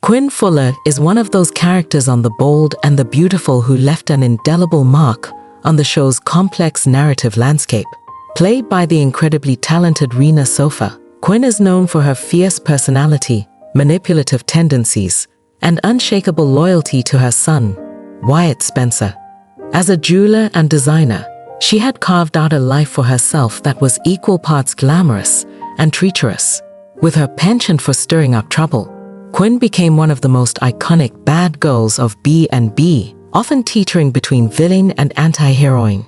Quinn Fuller is one of those characters on The Bold and the Beautiful who left an indelible mark on the show's complex narrative landscape. Played by the incredibly talented Rena Sofer, Quinn is known for her fierce personality, manipulative tendencies, and unshakable loyalty to her son, Wyatt Spencer. As a jeweler and designer, she had carved out a life for herself that was equal parts glamorous and treacherous. With her penchant for stirring up trouble, Quinn became one of the most iconic bad girls of B&B, often teetering between villain and anti-heroine.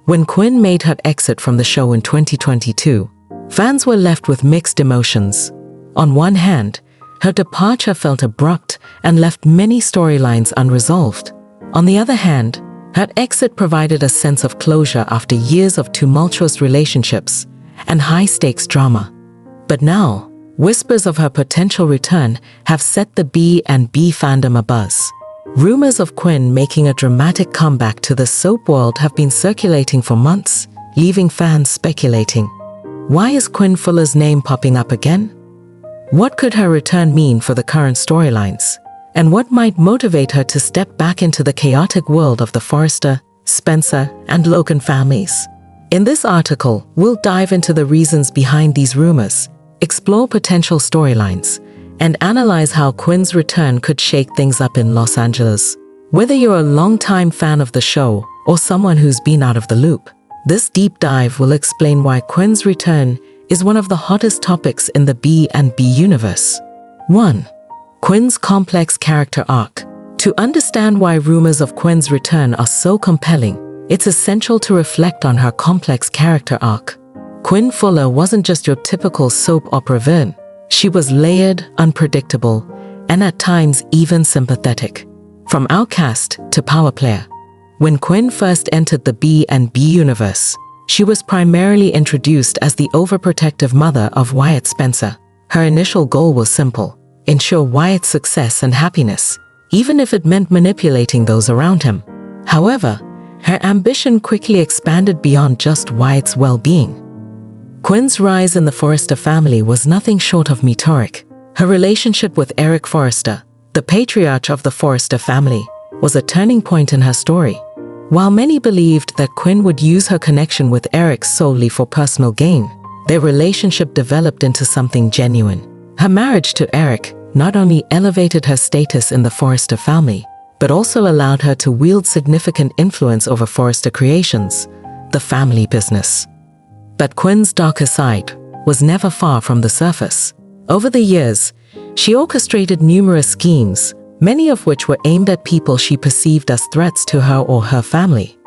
When Quinn made her exit from the show in 2022, fans were left with mixed emotions. On one hand, her departure felt abrupt and left many storylines unresolved. On the other hand, her exit provided a sense of closure after years of tumultuous relationships and high-stakes drama. But now, whispers of her potential return have set the B&B fandom abuzz. Rumors of Quinn making a dramatic comeback to the soap world have been circulating for months, leaving fans speculating. Why is Quinn Fuller's name popping up again? What could her return mean for the current storylines? And what might motivate her to step back into the chaotic world of the Forrester, Spencer, and Logan families? In this article, we'll dive into the reasons behind these rumors, explore potential storylines, and analyze how Quinn's return could shake things up in Los Angeles. Whether you're a longtime fan of the show or someone who's been out of the loop, this deep dive will explain why Quinn's return is one of the hottest topics in the B&B universe. 1. Quinn's complex character arc. To understand why rumors of Quinn's return are so compelling, it's essential to reflect on her complex character arc. Quinn Fuller wasn't just your typical soap opera villain. She was layered, unpredictable, and at times even sympathetic. From outcast to power player. When Quinn first entered the B&B universe, she was primarily introduced as the overprotective mother of Wyatt Spencer. Her initial goal was simple: ensure Wyatt's success and happiness, even if it meant manipulating those around him. However, her ambition quickly expanded beyond just Wyatt's well-being. Quinn's rise in the Forrester family was nothing short of meteoric. Her relationship with Eric Forrester, the patriarch of the Forrester family, was a turning point in her story. While many believed that Quinn would use her connection with Eric solely for personal gain, their relationship developed into something genuine. Her marriage to Eric not only elevated her status in the Forrester family, but also allowed her to wield significant influence over Forrester Creations, the family business. But Quinn's darker side was never far from the surface. Over the years, she orchestrated numerous schemes, many of which were aimed at people she perceived as threats to her or her family.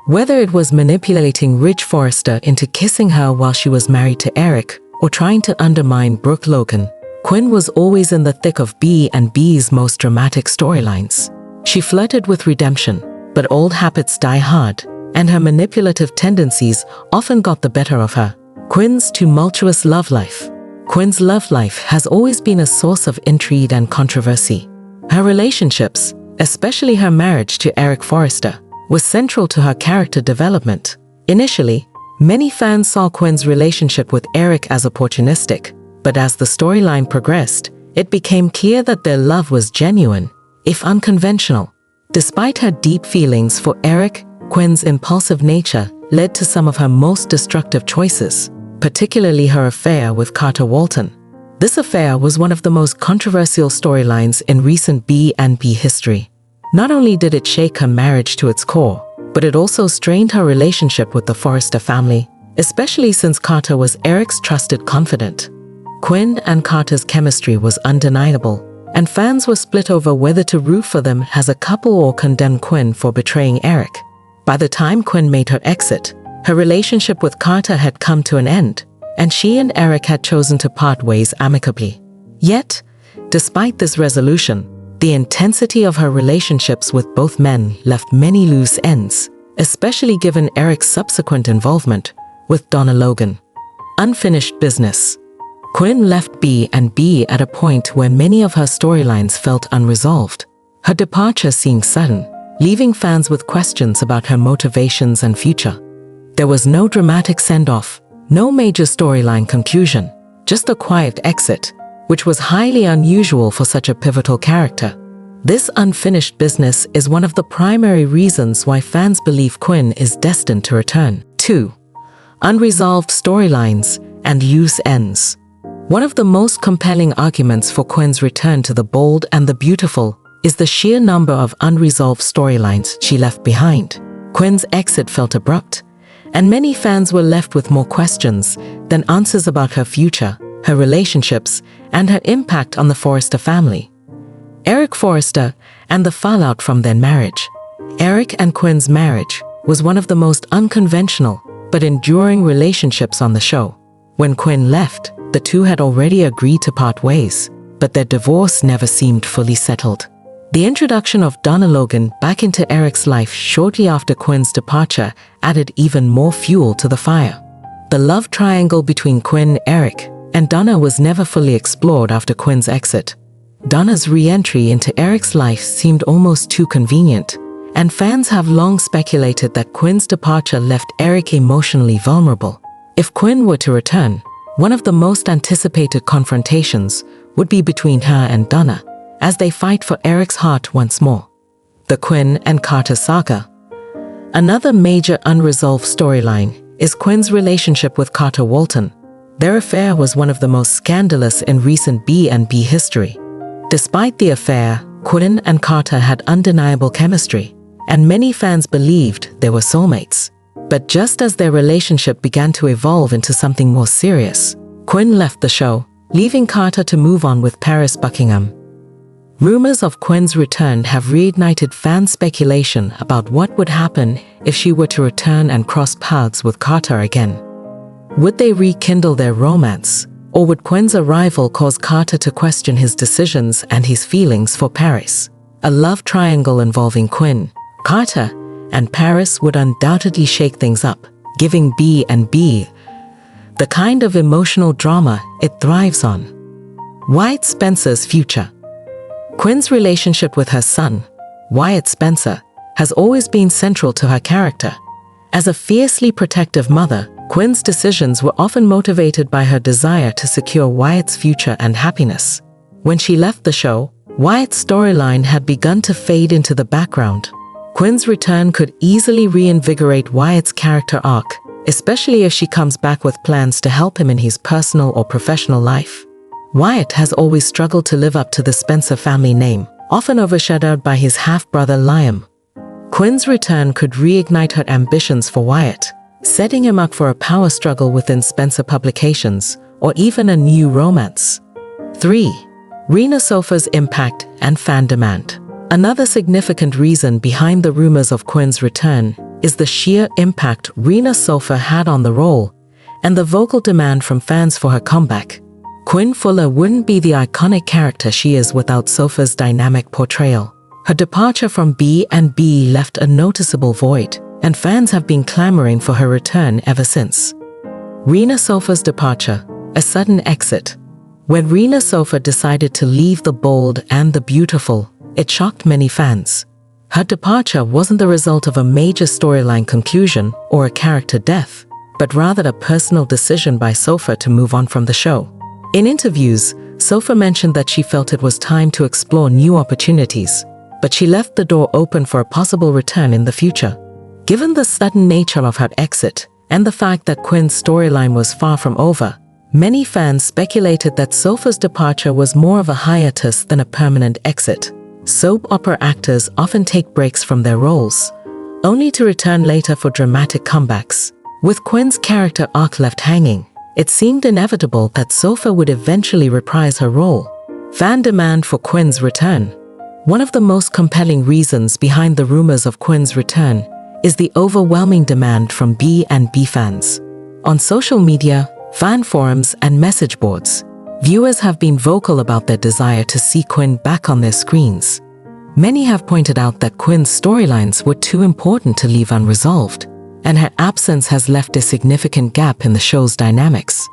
Whether it was manipulating Ridge Forrester into kissing her while she was married to Eric, or trying to undermine Brooke Logan, Quinn was always in the thick of B&B's most dramatic storylines. She flirted with redemption, but old habits die hard, and her manipulative tendencies often got the better of her. Quinn's tumultuous love life. Quinn's love life has always been a source of intrigue and controversy. Her relationships, especially her marriage to Eric Forrester, was central to her character development. Initially, many fans saw Quinn's relationship with Eric as opportunistic, but as the storyline progressed, it became clear that their love was genuine, if unconventional. Despite her deep feelings for Eric, Quinn's impulsive nature led to some of her most destructive choices, particularly her affair with Carter Walton. This affair was one of the most controversial storylines in recent B&B history. Not only did it shake her marriage to its core, but it also strained her relationship with the Forrester family, especially since Carter was Eric's trusted confidant. Quinn and Carter's chemistry was undeniable, and fans were split over whether to root for them as a couple or condemn Quinn for betraying Eric. By the time Quinn made her exit, her relationship with Carter had come to an end, and she and Eric had chosen to part ways amicably. Yet, despite this resolution, the intensity of her relationships with both men left many loose ends, especially given Eric's subsequent involvement with Donna Logan. Unfinished business. Quinn left B&B at a point where many of her storylines felt unresolved. Her departure seemed sudden, leaving fans with questions about her motivations and future. There was no dramatic send-off, no major storyline conclusion, just a quiet exit, which was highly unusual for such a pivotal character. This unfinished business is one of the primary reasons why fans believe Quinn is destined to return. 2. Unresolved storylines and loose ends. One of the most compelling arguments for Quinn's return to the bold and the beautiful is the sheer number of unresolved storylines she left behind. Quinn's exit felt abrupt, and many fans were left with more questions than answers about her future, her relationships, and her impact on the Forrester family. Eric Forrester and the fallout from their marriage. Eric and Quinn's marriage was one of the most unconventional but enduring relationships on the show. When Quinn left, the two had already agreed to part ways, but their divorce never seemed fully settled. The introduction of Donna Logan back into Eric's life shortly after Quinn's departure added even more fuel to the fire. The love triangle between Quinn, Eric, and Donna was never fully explored after Quinn's exit. Donna's re-entry into Eric's life seemed almost too convenient, and fans have long speculated that Quinn's departure left Eric emotionally vulnerable. If Quinn were to return, one of the most anticipated confrontations would be between her and Donna, as they fight for Eric's heart once more. The Quinn and Carter saga. Another major unresolved storyline is Quinn's relationship with Carter Walton. Their affair was one of the most scandalous in recent B&B history. Despite the affair, Quinn and Carter had undeniable chemistry, and many fans believed they were soulmates. But just as their relationship began to evolve into something more serious, Quinn left the show, leaving Carter to move on with Paris Buckingham. Rumors of Quinn's return have reignited fan speculation about what would happen if she were to return and cross paths with Carter again. Would they rekindle their romance? Or would Quinn's arrival cause Carter to question his decisions and his feelings for Paris? A love triangle involving Quinn, Carter, and Paris would undoubtedly shake things up, giving B&B the kind of emotional drama it thrives on. Wyatt Spencer's future. Quinn's relationship with her son, Wyatt Spencer, has always been central to her character. As a fiercely protective mother, Quinn's decisions were often motivated by her desire to secure Wyatt's future and happiness. When she left the show, Wyatt's storyline had begun to fade into the background. Quinn's return could easily reinvigorate Wyatt's character arc, especially if she comes back with plans to help him in his personal or professional life. Wyatt has always struggled to live up to the Spencer family name, often overshadowed by his half-brother Liam. Quinn's return could reignite her ambitions for Wyatt, setting him up for a power struggle within Spencer Publications, or even a new romance. 3. Rena Sofa's impact and fan demand. Another significant reason behind the rumors of Quinn's return is the sheer impact Rena Sofa had on the role, and the vocal demand from fans for her comeback. Quinn Fuller wouldn't be the iconic character she is without Sofa's dynamic portrayal. Her departure from B&B left a noticeable void, and fans have been clamoring for her return ever since. Rena Sofa's departure, a sudden exit. When Rena Sofa decided to leave the bold and the beautiful, it shocked many fans. Her departure wasn't the result of a major storyline conclusion or a character death, but rather a personal decision by Sofa to move on from the show. In interviews, Sofa mentioned that she felt it was time to explore new opportunities, but she left the door open for a possible return in the future. Given the sudden nature of her exit and the fact that Quinn's storyline was far from over, many fans speculated that Sofa's departure was more of a hiatus than a permanent exit. Soap opera actors often take breaks from their roles, only to return later for dramatic comebacks. With Quinn's character arc left hanging, it seemed inevitable that Sofa would eventually reprise her role. Fan demand for Quinn's return. One of the most compelling reasons behind the rumors of Quinn's return is the overwhelming demand from B&B fans. On social media, fan forums, and message boards, viewers have been vocal about their desire to see Quinn back on their screens. Many have pointed out that Quinn's storylines were too important to leave unresolved, and her absence has left a significant gap in the show's dynamics.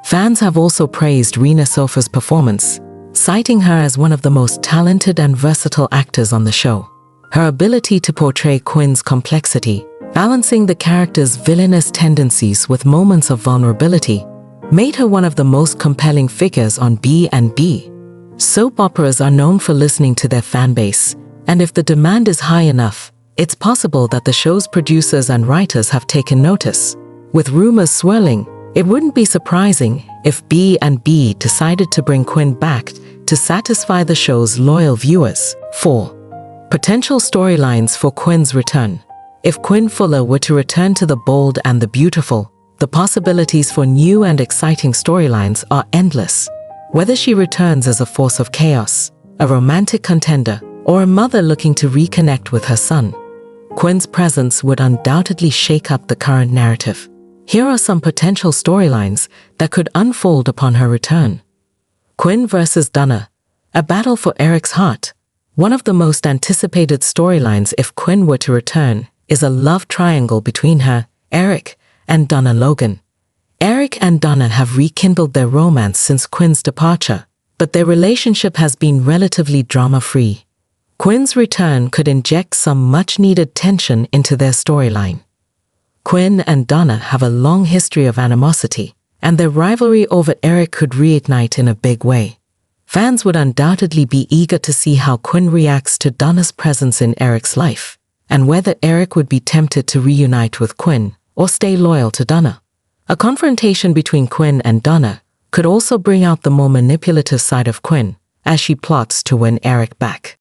Fans have also praised Rena Sofa's performance, citing her as one of the most talented and versatile actors on the show. Her ability to portray Quinn's complexity, balancing the character's villainous tendencies with moments of vulnerability, made her one of the most compelling figures on B&B. Soap operas are known for listening to their fan base, and if the demand is high enough, it's possible that the show's producers and writers have taken notice. With rumors swirling, it wouldn't be surprising if B&B decided to bring Quinn back to satisfy the show's loyal viewers. 4. Potential storylines for Quinn's return. If Quinn Fuller were to return to The Bold and the Beautiful, the possibilities for new and exciting storylines are endless. Whether she returns as a force of chaos, a romantic contender, or a mother looking to reconnect with her son, Quinn's presence would undoubtedly shake up the current narrative. Here are some potential storylines that could unfold upon her return. Quinn versus Donna, a battle for Eric's heart. One of the most anticipated storylines if Quinn were to return is a love triangle between her, Eric, and Donna Logan. Eric and Donna have rekindled their romance since Quinn's departure, but their relationship has been relatively drama-free. Quinn's return could inject some much-needed tension into their storyline. Quinn and Donna have a long history of animosity, and their rivalry over Eric could reignite in a big way. Fans would undoubtedly be eager to see how Quinn reacts to Donna's presence in Eric's life, and whether Eric would be tempted to reunite with Quinn or stay loyal to Donna. A confrontation between Quinn and Donna could also bring out the more manipulative side of Quinn as she plots to win Eric back.